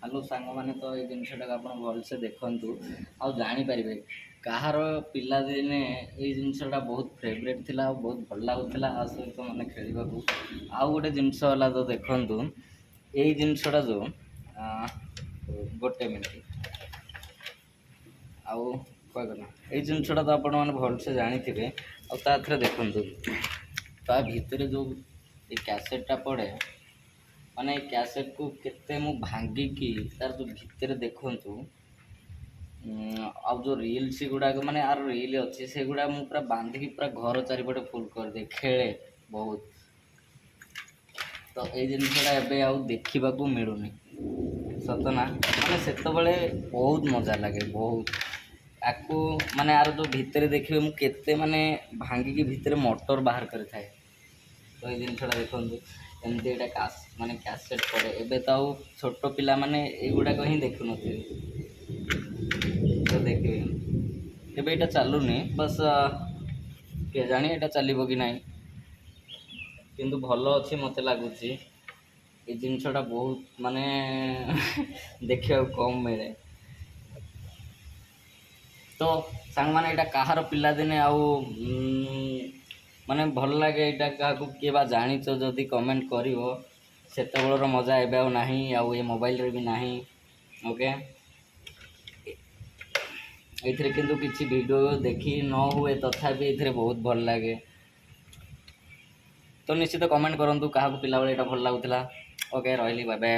Hello सांग मैंने तो ये जिनटा आप भलसे देखु आउ जापर कहार पिलादिने ये जिनटा बहुत फेवरेट थिला बहुत भल लगुला आ सहित मैंने खेल आउ गोटे जिनसला तो देखु यही जिनटा जो गोटे मिनट आउ कहना ये जिनटा तो आपण मैंने भलसे जानी आउ देखु ता भितर जो ये कैसेटा पड़े माने कैसेट को केते मु भांगिकी तार जो भितर देखु आ जो रिल्स गुड़ाक माने आर रिल अच्छी से गुड़ा मु पूरा बांधिकी पूरा घर चारिपटे फुल कर दे खेले बहुत तो ये जिनटा एबे आउ देखा मिलूनी सतना माने सेतबेले बहुत मजा लगे बहुत आपको माने आर जो भितर देखिए मु केते माने भांगिकी भितर मोटर बाहर कर थाए तो ये जिनटा देखु एमती एटा माने कैसेट पड़े एबे तो आउ छोट पिला माने एगुड़ाक ही देखु न तो देखिए एबे एटा चलुनी बस के जानी एटा चलिबो कि नहीं किंतु भल अच्छी मत लगुच ये जिनटा बहुत माने देखा कम मिले तो सांग माने एटा कहार पिला दिने आउ माने भल लगे यहाँ क्या किए बा जाच जदि कमेंट कर सेतबेलर मजा एवं ना आउ ये मोबाइल रे भी ना ओके ये किंतु किसी वीडियो देखी न हुए तथापि ये बहुत भल लगे तो निश्चित कमेंट करूँ क्या पिला बेले भल लगुला ओके रही बाय बाय।